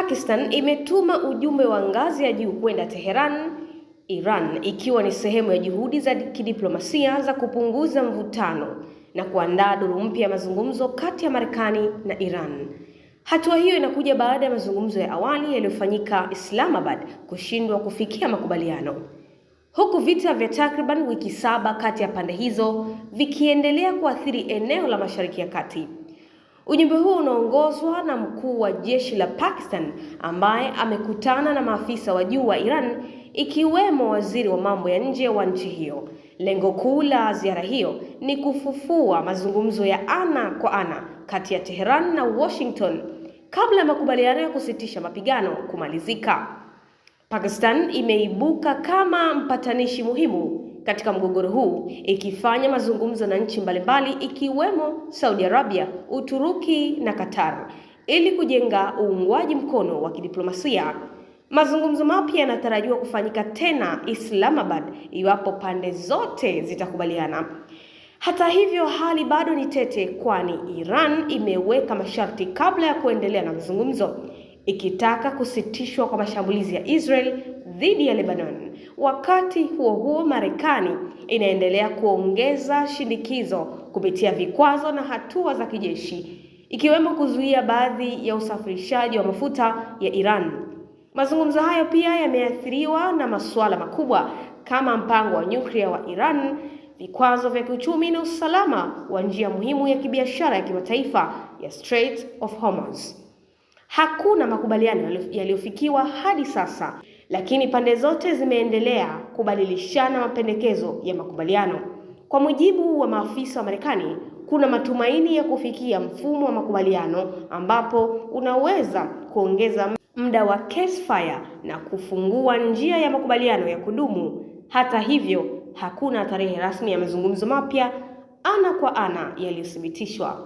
Pakistan imetuma ujumbe wa ngazi ya juu kwenda Tehran, Iran, ikiwa ni sehemu ya juhudi za kidiplomasia za kupunguza mvutano na kuandaa duru mpya ya mazungumzo kati ya Marekani na Iran. Hatua hiyo inakuja baada ya mazungumzo ya awali yaliyofanyika Islamabad kushindwa kufikia makubaliano, huku vita vya takriban wiki 7 kati ya pande hizo vikiendelea kuathiri eneo la Mashariki ya Kati. Ujumbe huo unaongozwa na mkuu wa jeshi la Pakistan ambaye amekutana na maafisa wa juu wa Iran, ikiwemo waziri wa mambo ya nje wa nchi hiyo. Lengo kuu la ziara hiyo ni kufufua mazungumzo ya ana kwa ana kati ya Tehran na Washington kabla ya makubaliano ya kusitisha mapigano kumalizika. Pakistan imeibuka kama mpatanishi muhimu katika mgogoro huu, ikifanya mazungumzo na nchi mbalimbali ikiwemo Saudi Arabia, Uturuki na Qatar ili kujenga uungwaji mkono wa kidiplomasia. Mazungumzo mapya yanatarajiwa kufanyika tena Islamabad iwapo pande zote zitakubaliana. Hata hivyo, hali bado ni tete, kwani Iran imeweka masharti kabla ya kuendelea na mazungumzo, ikitaka kusitishwa kwa mashambulizi ya Israel dhidi ya Lebanon. Wakati huo huo, Marekani inaendelea kuongeza shinikizo kupitia vikwazo na hatua za kijeshi, ikiwemo kuzuia baadhi ya usafirishaji wa mafuta ya Iran. Mazungumzo hayo pia yameathiriwa na masuala makubwa kama mpango wa nyuklia wa Iran, vikwazo vya kiuchumi na usalama wa njia muhimu ya kibiashara ya kimataifa ya Strait of Hormuz. Hakuna makubaliano yaliyofikiwa hadi sasa, lakini pande zote zimeendelea kubadilishana mapendekezo ya makubaliano. Kwa mujibu wa maafisa wa Marekani, kuna matumaini ya kufikia mfumo wa makubaliano ambapo unaweza kuongeza muda wa ceasefire na kufungua njia ya makubaliano ya kudumu. Hata hivyo, hakuna tarehe rasmi ya mazungumzo mapya ana kwa ana yaliyothibitishwa.